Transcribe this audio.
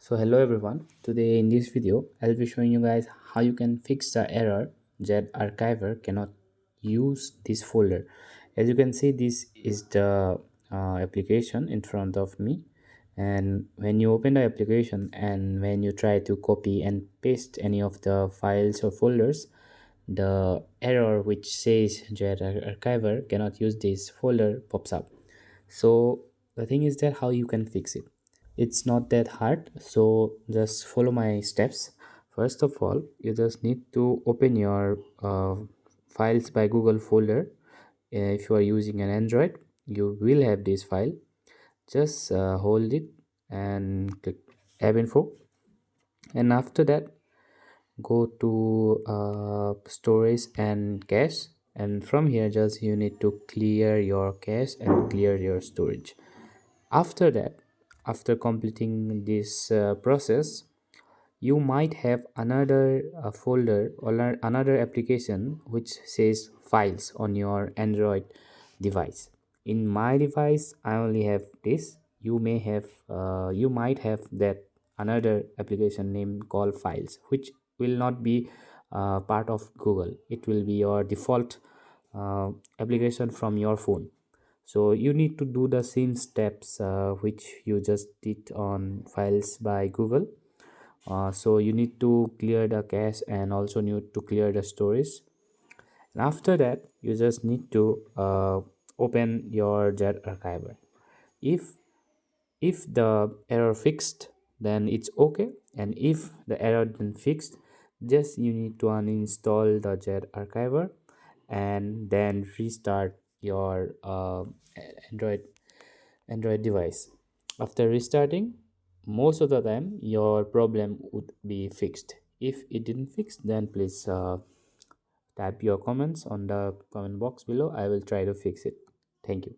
So hello everyone, today in this video I'll be showing you guys how you can fix the error that Archiver cannot use this folder. As you can see, this is the application in front of me, and when you open the application and when you try to copy and paste any of the files or folders, the error which says that Archiver cannot use this folder pops up. So the thing is that how you can fix it. It's not that hard, so just follow my steps. First of all, you just need to open your files by Google folder. If you are using an Android, you will have this file. Just hold it and click app info, and after that go to storage and cache, and from here just you need to clear your cache and clear your storage. After that, after completing this process, you might have another folder or another application which says files on your Android device. In my device I only have this. You might have that another application name called files, which will not be part of Google. It will be your default application from your phone. So you need to do the same steps which you just did on files by Google. So you need to clear the cache and also need to clear the storage, and after that you just need to open your jet archiver. If if the error fixed, then it's okay, and if the error didn't fixed, just you need to uninstall the jet archiver and then restart your android android device. After restarting, most of the time your problem would be fixed. If it didn't fix, then please type your comments on the comment box below. I will try to fix it. Thank you.